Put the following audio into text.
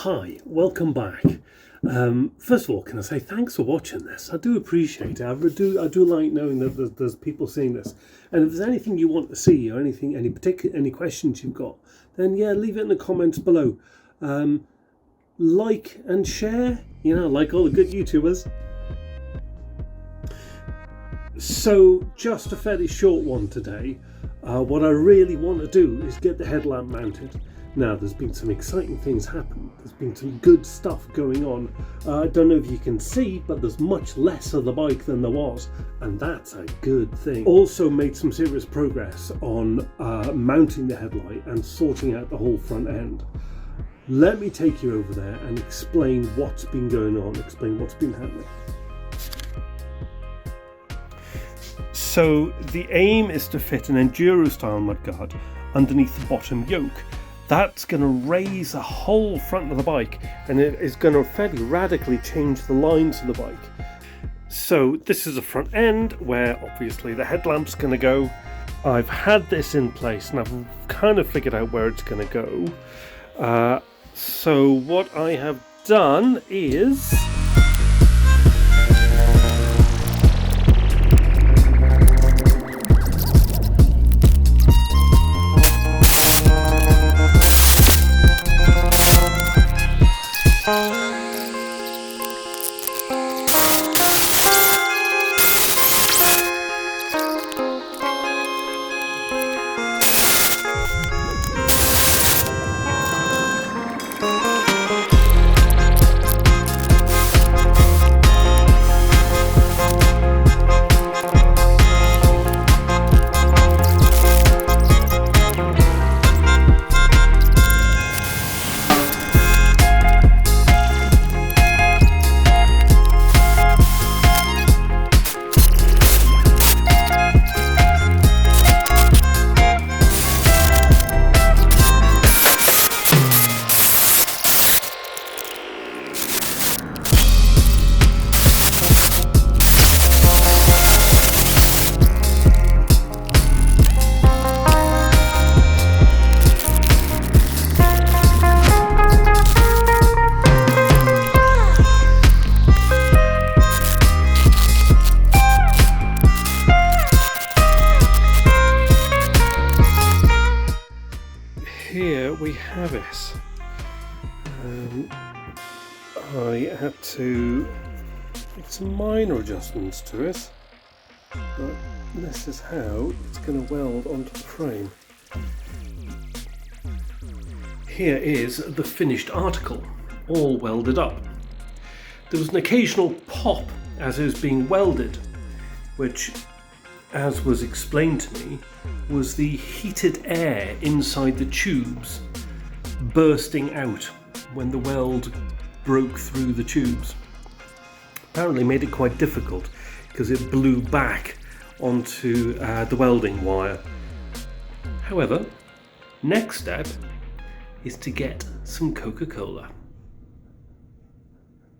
Hi, welcome back. First of all, can I say thanks for watching this? I do appreciate it. I do like knowing that there's people seeing this. And if there's anything you want to see or any questions you've got, then yeah, leave it in the comments below. Like and share, like all the good YouTubers. So just a fairly short one today. What I really want to do is get the headlamp mounted. Now, there's been some exciting things happen. There's been some good stuff going on. I don't know if you can see, but there's much less of the bike than there was, and that's a good thing. Also made some serious progress on mounting the headlight and sorting out the whole front end. Let me take you over there and explain what's been going on, explain what's been happening. So the aim is to fit an enduro style mudguard underneath the bottom yoke. That's going to raise the whole front of the bike, and it is going to fairly radically change the lines of the bike. So this is the front end where obviously the headlamp's going to go. I've had this in place and I've kind of figured out where it's going to go. So what I have done is here we have it. I had to make some minor adjustments to it, but this is how it's going to weld onto the frame. Here is the finished article, all welded up. There was an occasional pop as it was being welded, which, as was explained to me, was the heated air inside the tubes bursting out when the weld broke through the tubes. Apparently made it quite difficult because it blew back onto the welding wire. However, next step is to get some Coca-Cola.